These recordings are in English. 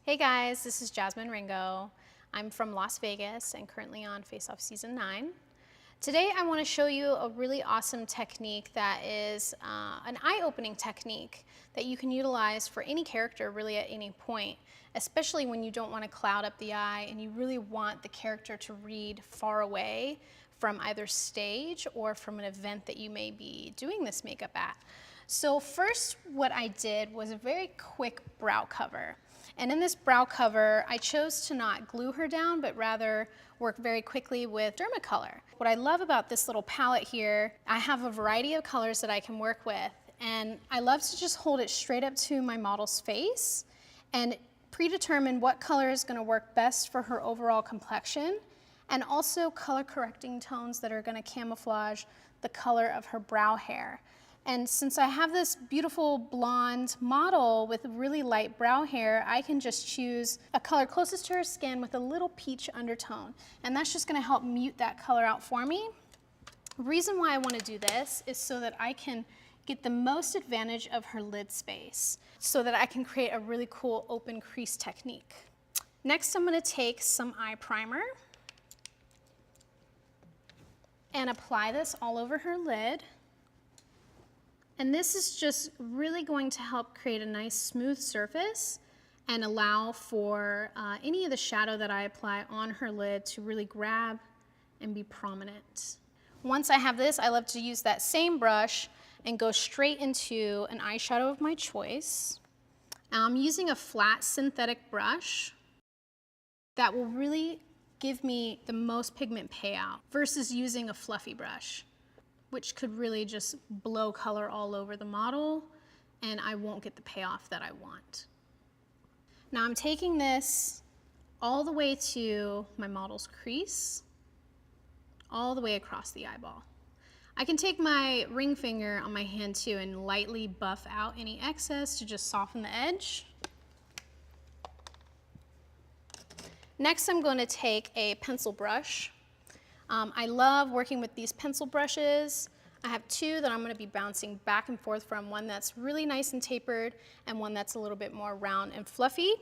Hey guys, this is Jasmine Ringo. I'm from Las Vegas and currently on Face Off Season 9. Today I want to show you a really awesome technique that is an eye-opening technique that you can utilize for any character really at any point, especially when you don't want to cloud up the eye and you really want the character to read far away from either stage or from an event that you may be doing this makeup at. So first what I did was a very quick brow cover. And in this brow cover, I chose to not glue her down, but rather work very quickly with Dermacolor. What I love about this little palette here, I have a variety of colors that I can work with. And I love to just hold it straight up to my model's face and predetermine what color is gonna work best for her overall complexion, and also color correcting tones that are gonna camouflage the color of her brow hair. And since I have this beautiful blonde model with really light brow hair, I can just choose a color closest to her skin with a little peach undertone. And that's just gonna help mute that color out for me. The reason why I wanna do this is so that I can get the most advantage of her lid space, so that I can create a really cool open crease technique. Next, I'm gonna take some eye primer and apply this all over her lid. And this is just really going to help create a nice smooth surface and allow for any of the shadow that I apply on her lid to really grab and be prominent. Once I have this, I love to use that same brush and go straight into an eyeshadow of my choice. I'm using a flat synthetic brush that will really give me the most pigment payout versus using a fluffy brush, which could really just blow color all over the model and I won't get the payoff that I want. Now I'm taking this all the way to my model's crease, all the way across the eyeball. I can take my ring finger on my hand too and lightly buff out any excess to just soften the edge. Next, I'm going to take a pencil brush. I love working with these pencil brushes. I have two that I'm going to be bouncing back and forth from, one that's really nice and tapered and one that's a little bit more round and fluffy.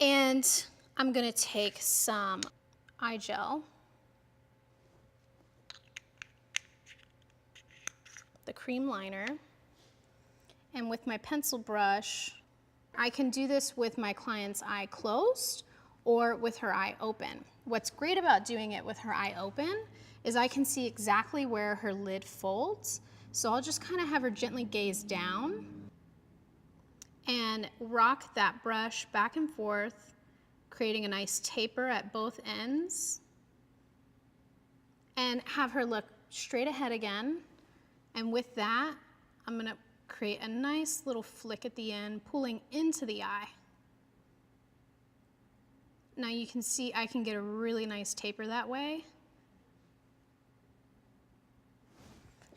And I'm going to take some eye gel, the cream liner, and with my pencil brush, I can do this with my client's eye closed or with her eye open. What's great about doing it with her eye open is I can see exactly where her lid folds. So I'll just kind of have her gently gaze down and rock that brush back and forth, creating a nice taper at both ends, and have her look straight ahead again. And with that, I'm gonna create a nice little flick at the end, pulling into the eye. Now you can see I can get a really nice taper that way.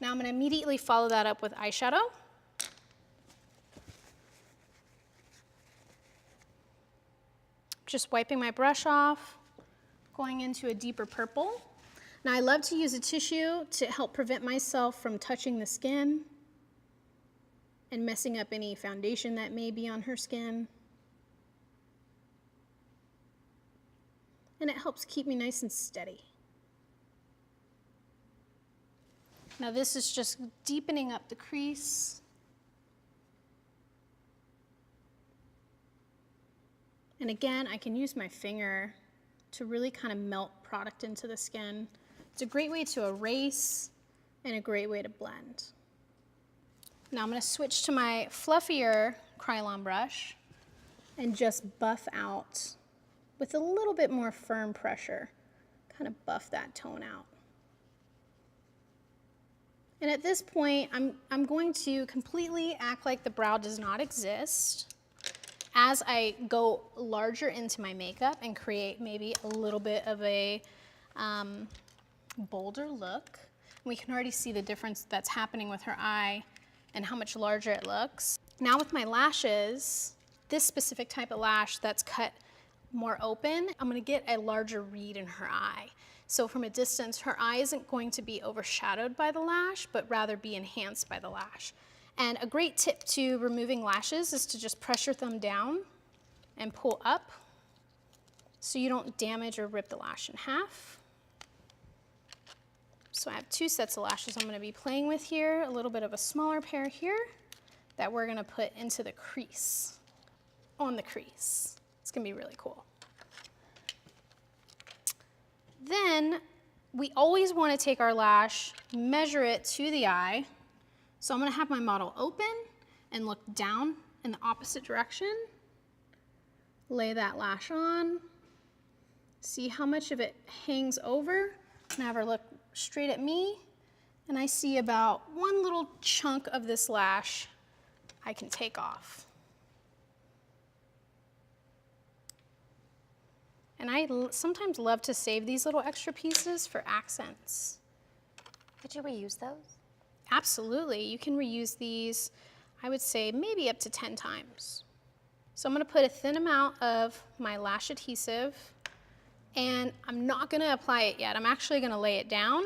Now I'm going to immediately follow that up with eyeshadow. Just wiping my brush off, going into a deeper purple. Now I love to use a tissue to help prevent myself from touching the skin and messing up any foundation that may be on her skin. And it helps keep me nice and steady. Now this is just deepening up the crease. And again, I can use my finger to really kind of melt product into the skin. It's a great way to erase and a great way to blend. Now I'm going to switch to my fluffier Krylon brush and just buff out with a little bit more firm pressure, kind of buff that tone out. And at this point, I'm going to completely act like the brow does not exist as I go larger into my makeup and create maybe a little bit of a bolder look. We can already see the difference that's happening with her eye and how much larger it looks. Now with my lashes, this specific type of lash that's cut more open, I'm going to get a larger read in her eye. So from a distance, her eye isn't going to be overshadowed by the lash, but rather be enhanced by the lash. And a great tip to removing lashes is to just press your thumb down and pull up so you don't damage or rip the lash in half. So I have 2 sets of lashes I'm going to be playing with here, a little bit of a smaller pair here that we're going to put into the crease, on the crease. It's going to be really cool. Then we always want to take our lash, measure it to the eye. So I'm going to have my model open and look down in the opposite direction. Lay that lash on. See how much of it hangs over, and have her look straight at me. And I see about 1 little chunk of this lash I can take off. And I sometimes love to save these little extra pieces for accents. Could you reuse those? Absolutely, you can reuse these, I would say maybe up to 10 times. So I'm gonna put a thin amount of my lash adhesive, and I'm not gonna apply it yet. I'm actually gonna lay it down.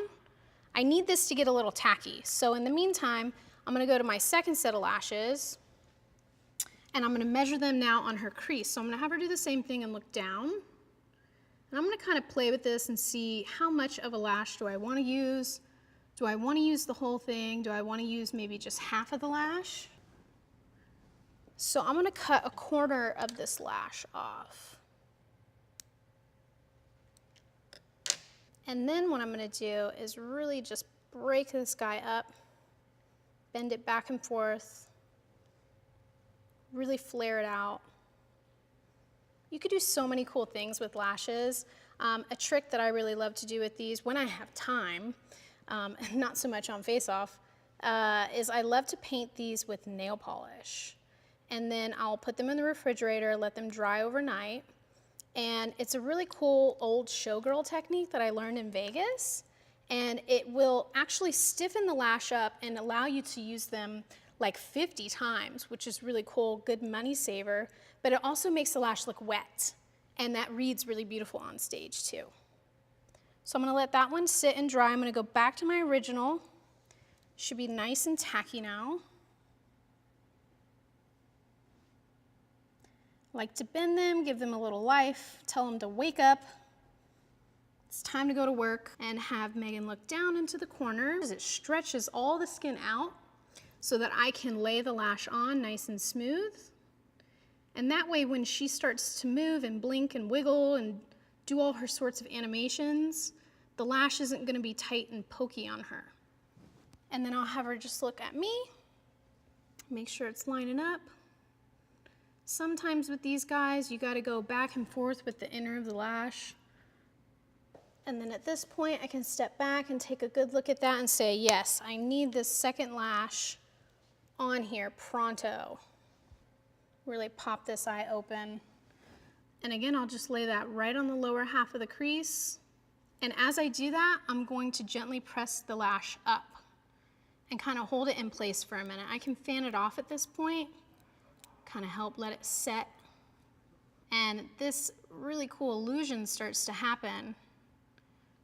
I need this to get a little tacky. So in the meantime, I'm gonna go to my second set of lashes, and I'm gonna measure them now on her crease. So I'm gonna have her do the same thing and look down. And I'm gonna kind of play with this and see how much of a lash do I wanna use. Do I wanna use the whole thing? Do I wanna use maybe just half of the lash? So I'm gonna cut a corner of this lash off. And then what I'm gonna do is really just break this guy up, bend it back and forth, really flare it out. You could do so many cool things with lashes. A trick that I really love to do with these when I have time, not so much on Face Off, is I love to paint these with nail polish. And then I'll put them in the refrigerator, let them dry overnight. And it's a really cool old showgirl technique that I learned in Vegas. And it will actually stiffen the lash up and allow you to use them like 50 times, which is really cool, good money saver. But it also makes the lash look wet. And that reads really beautiful on stage too. So I'm gonna let that one sit and dry. I'm gonna go back to my original. Should be nice and tacky now. Like to bend them, give them a little life, tell them to wake up. It's time to go to work, and have Megan look down into the corner as it stretches all the skin out so that I can lay the lash on nice and smooth. And that way when she starts to move and blink and wiggle and do all her sorts of animations, the lash isn't gonna be tight and pokey on her. And then I'll have her just look at me, make sure it's lining up. Sometimes with these guys, you gotta go back and forth with the inner of the lash. And then at this point, I can step back and take a good look at that and say, yes, I need this second lash on here pronto. Really pop this eye open. And again, I'll just lay that right on the lower half of the crease. And as I do that, I'm going to gently press the lash up and kind of hold it in place for a minute. I can fan it off at this point, kind of help let it set. And this really cool illusion starts to happen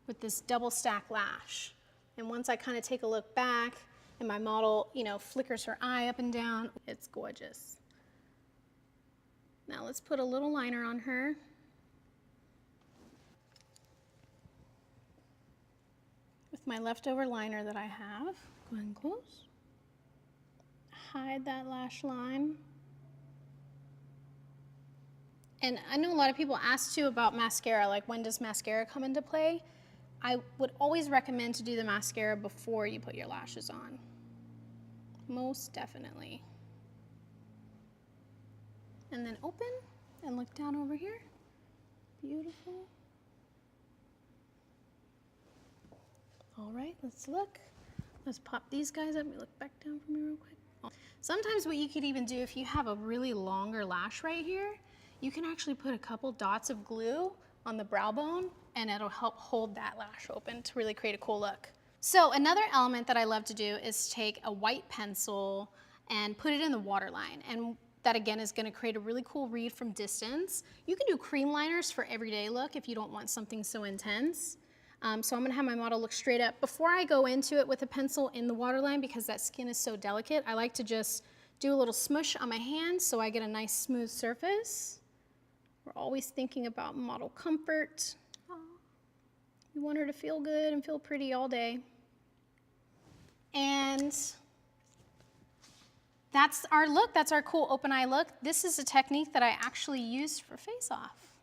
with this double stack lash. And once I kind of take a look back and my model, flickers her eye up and down, it's gorgeous. Now let's put a little liner on her. With my leftover liner that I have, go ahead and close. Hide that lash line. And I know a lot of people ask too about mascara, like when does mascara come into play? I would always recommend to do the mascara before you put your lashes on. Most definitely. And then open and look down over here. Beautiful. All right, let's look. Let's pop these guys up. Let me look back down for me real quick. Sometimes what you could even do if you have a really longer lash right here, you can actually put a couple dots of glue on the brow bone and it'll help hold that lash open to really create a cool look. So another element that I love to do is take a white pencil and put it in the waterline. And that again is gonna create a really cool read from distance. You can do cream liners for everyday look if you don't want something so intense. So I'm gonna have my model look straight up. Before I go into it with a pencil in the waterline, because that skin is so delicate, I like to just do a little smush on my hand so I get a nice smooth surface. always thinking about model comfort. We want her to feel good and feel pretty all day. And that's our look. That's our cool open eye look. This is a technique that I actually used for Face Off.